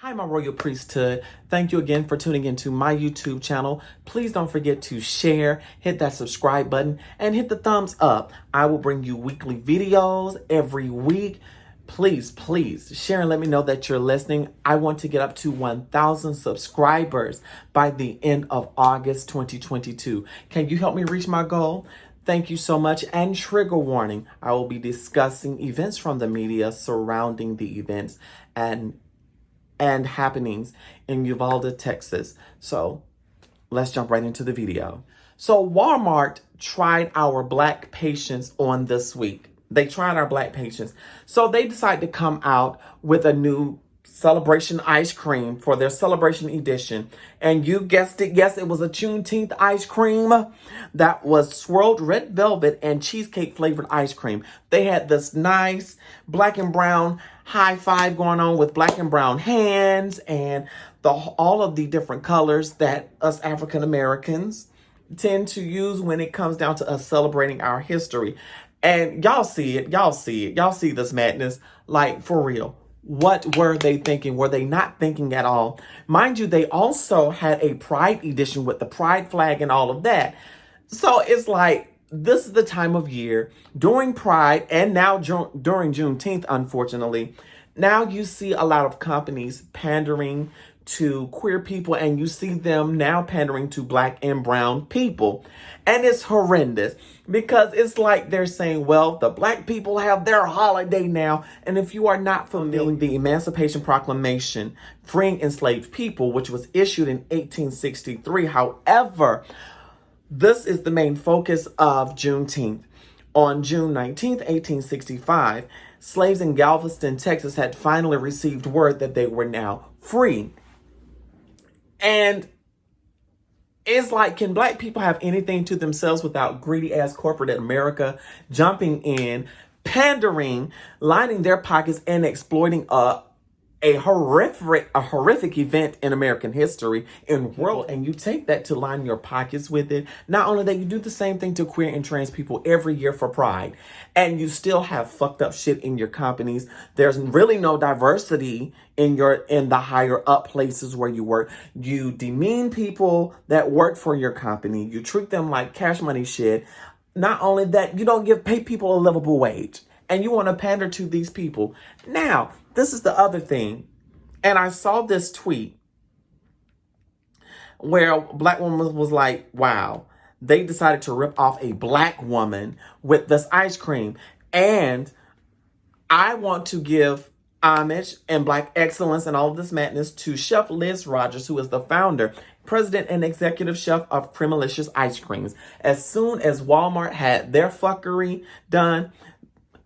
Hi, my royal priesthood. Thank you again for tuning into my YouTube channel. Please don't forget to share, hit that subscribe button, and hit the thumbs up. I will bring you weekly videos every week. Please share and let me know that you're listening. I want to get up to 1,000 subscribers by the end of August 2022. Can you help me reach my goal? Thank you so much. And trigger warning, I will be discussing events from the media surrounding the events and happenings in Uvalde, Texas. So let's jump right into the video. So Walmart tried our Black patients on this week. They tried our Black patients. So they decided to come out with a new celebration ice cream for their celebration edition. And you guessed it. Yes, it was a Juneteenth ice cream that was swirled red velvet and cheesecake flavored ice cream. They had this nice black and brown high five going on with black and brown hands and all of the different colors that us African Americans tend to use when it comes down to us celebrating our history. And y'all see it. Y'all see this madness. Like, for real. What were they thinking? Were they not thinking at all? Mind you, they also had a Pride edition with the Pride flag and all of that. So it's like, this is the time of year during Pride and now during Juneteenth, unfortunately. Now you see a lot of companies pandering to queer people, and you see them now pandering to Black and brown people. And it's horrendous because it's like they're saying, well, the Black people have their holiday now. And if you are not familiar with the Emancipation Proclamation freeing enslaved people, which was issued in 1863, however, this is the main focus of Juneteenth. On June 19th, 1865, slaves in Galveston, Texas had finally received word that they were now free. And it's like, can Black people have anything to themselves without greedy ass corporate America jumping in, pandering, lining their pockets, and exploiting a horrific event in American history and world, and you take that to line your pockets with it. Not only that, you do the same thing to queer and trans people every year for Pride, and you still have fucked up shit in your companies. There's really no diversity in the higher up places where you work. You demean people that work for your company. You treat them like cash money shit. Not only that, you don't pay people a livable wage, and you want to pander to these people. Now, this is the other thing. And I saw this tweet where a Black woman was like, wow, they decided to rip off a Black woman with this ice cream. And I want to give homage and Black excellence and all of this madness to Chef Liz Rogers, who is the founder, president, and executive chef of Cremalicious Ice Creams. As soon as Walmart had their fuckery done,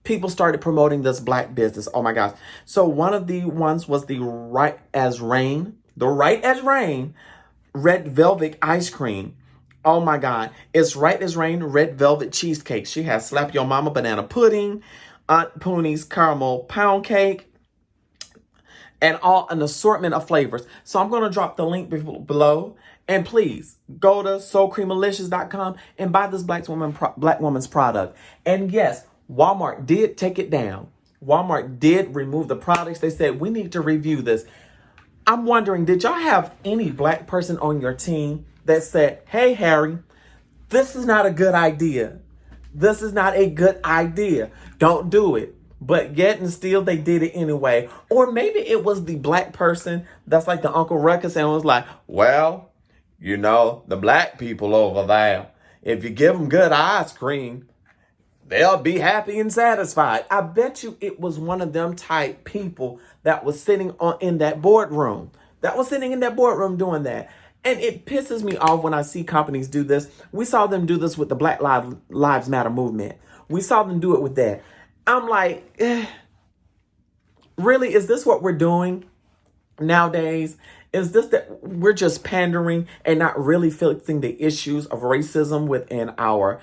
people started promoting this Black business. Oh my gosh. So one of the ones was the Right as Rain red velvet ice cream. Oh my God. It's Right as Rain red velvet cheesecake. She has Slap Your Mama banana pudding, Aunt Poonie's caramel pound cake, and an assortment of flavors. So I'm going to drop the link below. And please go to soulcreamalicious.com and buy this Black woman's product. And yes, Walmart did take it down. Walmart did remove the products. They said, we need to review this. I'm wondering, did y'all have any Black person on your team that said, hey, Harry, this is not a good idea. This is not a good idea. Don't do it. But yet and still they did it anyway. Or maybe it was the Black person that's like the Uncle Ruckus and was like, well, you know, the Black people over there, if you give them good ice cream, they'll be happy and satisfied. I bet you it was one of them type people that was sitting in that boardroom. Doing that. And it pisses me off when I see companies do this. We saw them do this with the Black Lives Matter movement. We saw them do it with that. I'm like, really? Is this what we're doing nowadays? Is this that we're just pandering and not really fixing the issues of racism within our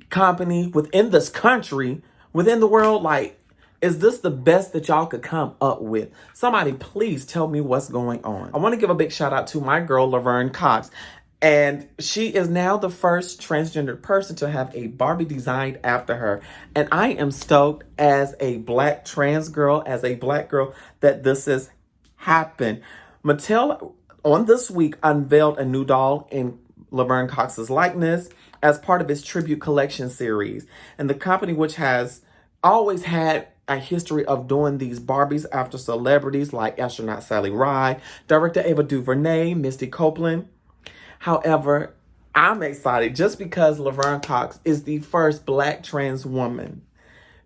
company, within this country, within the world? Like, is this the best that y'all could come up with? Somebody please tell me what's going on. I want to give a big shout out to my girl, Laverne Cox. And she is now the first transgender person to have a Barbie designed after her. And I am stoked as a Black trans girl, as a Black girl, that this is happen? Mattel on this week unveiled a new doll in Laverne Cox's likeness as part of its tribute collection series. And the company, which has always had a history of doing these Barbies after celebrities like astronaut Sally Ride, director Ava DuVernay, Misty Copeland. However, I'm excited just because Laverne Cox is the first Black trans woman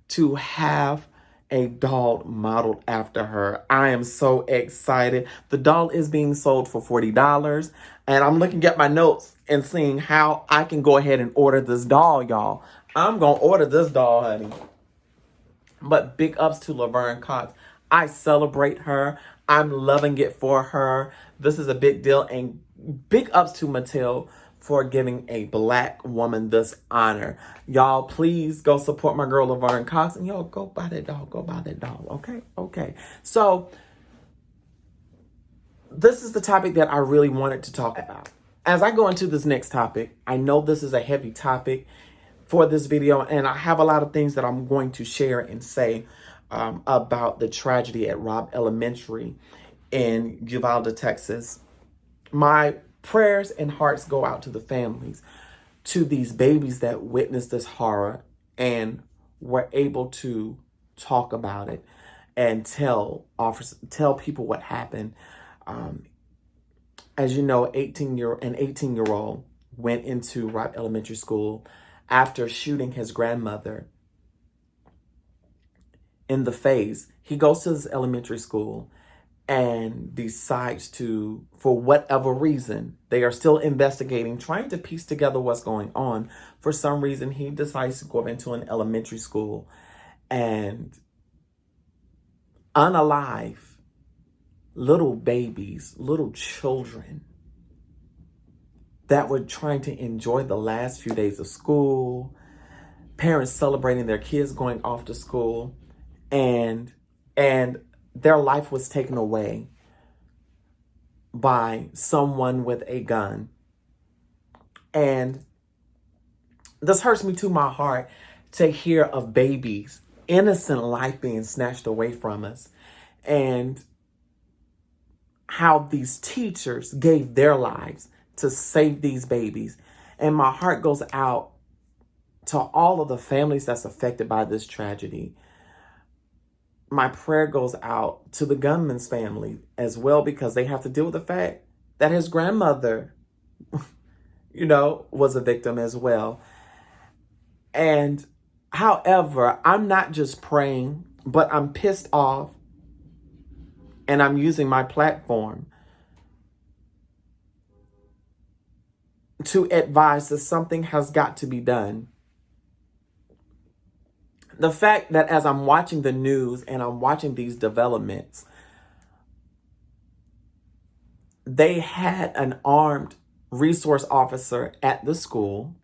to have a doll modeled after her. I am so excited. The doll is being sold for $40. And I'm looking at my notes and seeing how I can go ahead and order this doll, y'all. I'm going to order this doll, honey. But big ups to Laverne Cox. I celebrate her. I'm loving it for her. This is a big deal. And big ups to Mattel for giving a Black woman this honor. Y'all, please go support my girl Laverne Cox. And y'all, go buy that doll. Go buy that doll. Okay? Okay. So, this is the topic that I really wanted to talk about. As I go into this next topic, I know this is a heavy topic for this video, and I have a lot of things that I'm going to share and say about the tragedy at Robb Elementary in Uvalde, Texas. My prayers and hearts go out to the families, to these babies that witnessed this horror and were able to talk about it and tell people what happened. As you know, an 18-year-old went into Robb Elementary School after shooting his grandmother in the face. He goes to this elementary school and decides to, for whatever reason, they are still investigating, trying to piece together what's going on. For some reason, he decides to go into an elementary school and unalive little babies, little children that were trying to enjoy the last few days of school, parents celebrating their kids going off to school, and their life was taken away by someone with a gun. And this hurts me to my heart to hear of babies, innocent life being snatched away from us, and how these teachers gave their lives to save these babies. And my heart goes out to all of the families that's affected by this tragedy. My prayer goes out to the gunman's family as well, because they have to deal with the fact that his grandmother, was a victim as well. And however, I'm not just praying, but I'm pissed off, and I'm using my platform to advise that something has got to be done. The fact that as I'm watching the news and I'm watching these developments, they had an armed resource officer at the school,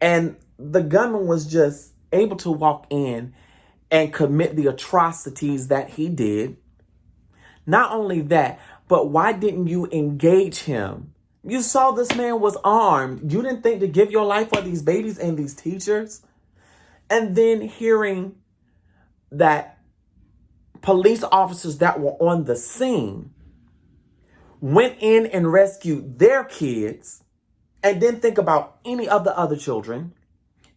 and the gunman was just able to walk in and commit the atrocities that he did. Not only that, but why didn't you engage him? You saw this man was armed. You didn't think to give your life for these babies and these teachers? And then hearing that police officers that were on the scene went in and rescued their kids and didn't think about any of the other children.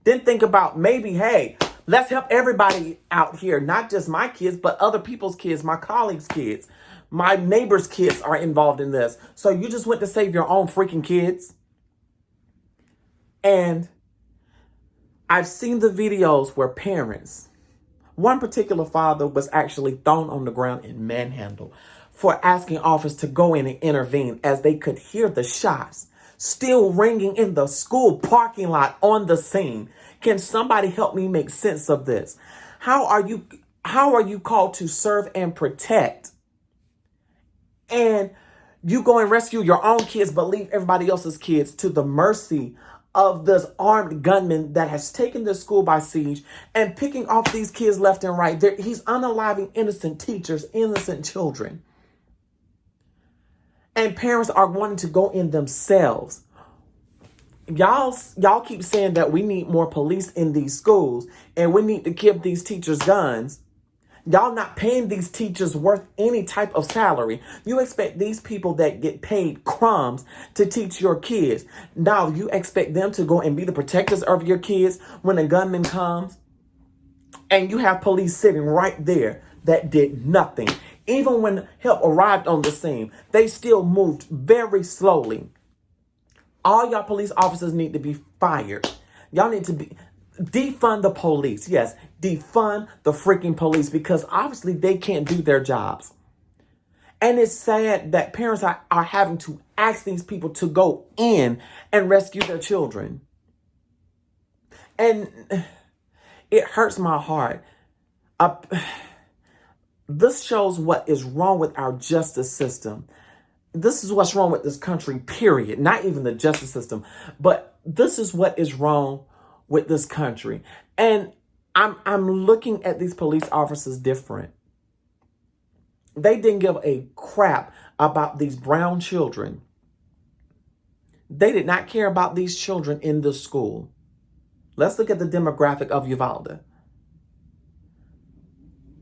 Didn't think about maybe, hey, let's help everybody out here. Not just my kids, but other people's kids, my colleagues' kids. My neighbor's kids are involved in this. So you just went to save your own freaking kids? And I've seen the videos where parents, one particular father was actually thrown on the ground and manhandled for asking officers to go in and intervene as they could hear the shots still ringing in the school parking lot on the scene. Can somebody help me make sense of this? How are you called to serve and protect, and you go and rescue your own kids but leave everybody else's kids to the mercy of this armed gunman that has taken this school by siege and picking off these kids left and right? He's unaliving innocent teachers, innocent children. And parents are wanting to go in themselves. Y'all keep saying that we need more police in these schools and we need to give these teachers guns. Y'all not paying these teachers worth any type of salary. You expect these people that get paid crumbs to teach your kids. Now you expect them to go and be the protectors of your kids when a gunman comes. And you have police sitting right there that did nothing. Even when help arrived on the scene, they still moved very slowly. All y'all police officers need to be fired. Y'all need to be defund the police. Yes, defund the freaking police, because obviously they can't do their jobs. And it's sad that parents are having to ask these people to go in and rescue their children. And it hurts my heart. This shows what is wrong with our justice system. This is what's wrong with this country, period. Not even the justice system, but this is what is wrong with this country. And I'm looking at these police officers different. They didn't give a crap about these brown children. They did not care about these children in the school. Let's look at the demographic of Uvalde.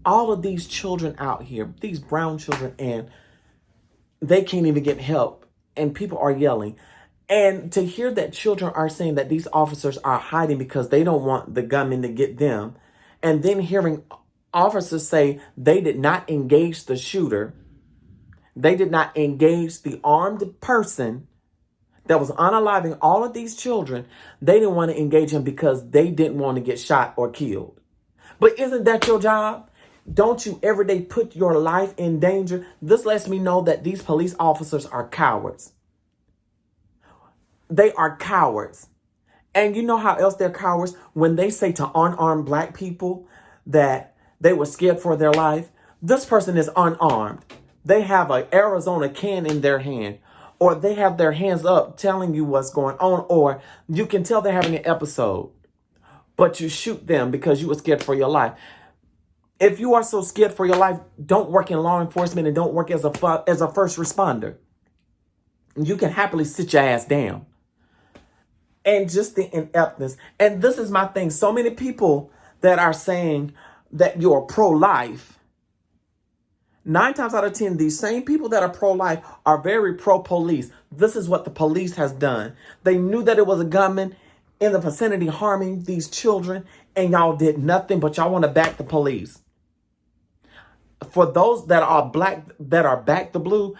All of these children out here, these brown children, and they can't even get help. And people are yelling. And to hear that children are saying that these officers are hiding because they don't want the gunman to get them. And then hearing officers say they did not engage the shooter. They did not engage the armed person that was unaliving all of these children. They didn't want to engage him because they didn't want to get shot or killed. But isn't that your job? Don't you every day put your life in danger? This lets me know that these police officers are cowards. They are cowards. And you know how else they're cowards? When they say to unarmed black people that they were scared for their life. This person is unarmed. They have an Arizona can in their hand, or they have their hands up telling you what's going on, or you can tell they're having an episode, but you shoot them because you were scared for your life. If you are so scared for your life, don't work in law enforcement and don't work as a first responder. You can happily sit your ass down. And just the ineptness. And this is my thing. So many people that are saying that you're pro-life. 9 times out of 10, these same people that are pro-life are very pro-police. This is what the police has done. They knew that it was a gunman in the vicinity harming these children, and y'all did nothing, but y'all want to back the police. For those that are black, that are back the blue,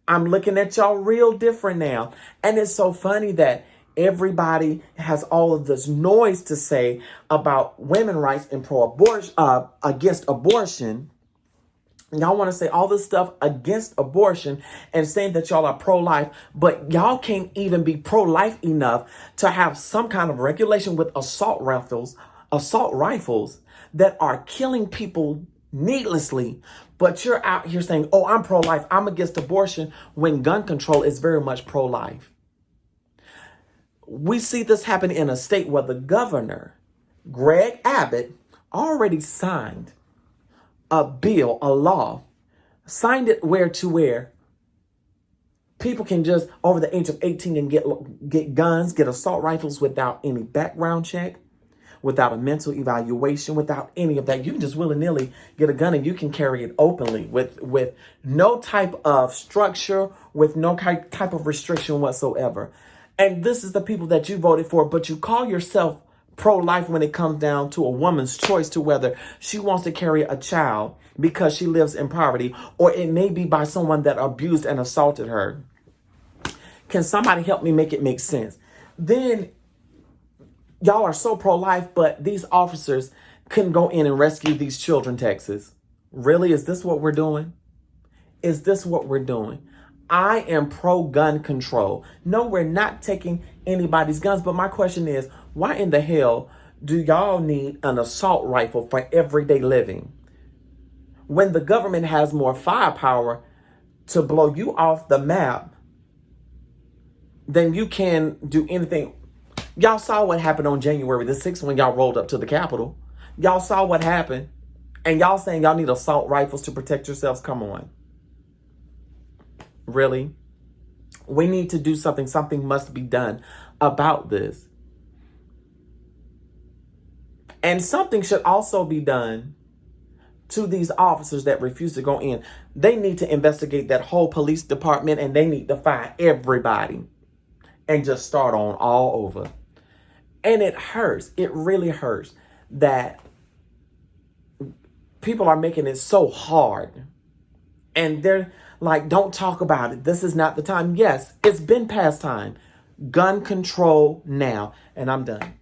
I'm looking at y'all real different now. And it's so funny that everybody has all of this noise to say about women's rights and pro-abortion, against abortion. Y'all want to say all this stuff against abortion and saying that y'all are pro-life, but y'all can't even be pro-life enough to have some kind of regulation with assault rifles that are killing people needlessly. But you're out here saying, oh, I'm pro-life, I'm against abortion, when gun control is very much pro-life. We see this happen in a state where the governor, Greg Abbott, already signed a bill, a law, signed it where people can just over the age of 18 and get guns, get assault rifles without any background check, without a mental evaluation, without any of that. You can just willy-nilly get a gun and you can carry it openly with no type of structure, with no type of restriction whatsoever. And this is the people that you voted for, but you call yourself pro-life when it comes down to a woman's choice to whether she wants to carry a child because she lives in poverty, or it may be by someone that abused and assaulted her. Can somebody help me make it make sense? Then y'all are so pro-life, but these officers couldn't go in and rescue these children, Texas. Really? Is this what we're doing? Is this what we're doing? I am pro-gun control. No, we're not taking anybody's guns. But my question is, why in the hell do y'all need an assault rifle for everyday living when the government has more firepower to blow you off the map than you can do anything? Y'all saw what happened on January the 6th when y'all rolled up to the Capitol. Y'all saw what happened. And y'all saying y'all need assault rifles to protect yourselves? Come on. Really? We need to do something. Something must be done about this. And something should also be done to these officers that refuse to go in. They need to investigate that whole police department, and they need to fire everybody and just start on all over. And it hurts. It really hurts that people are making it so hard. And they're like, don't talk about it. This is not the time. Yes, it's been past time. Gun control now. And I'm done.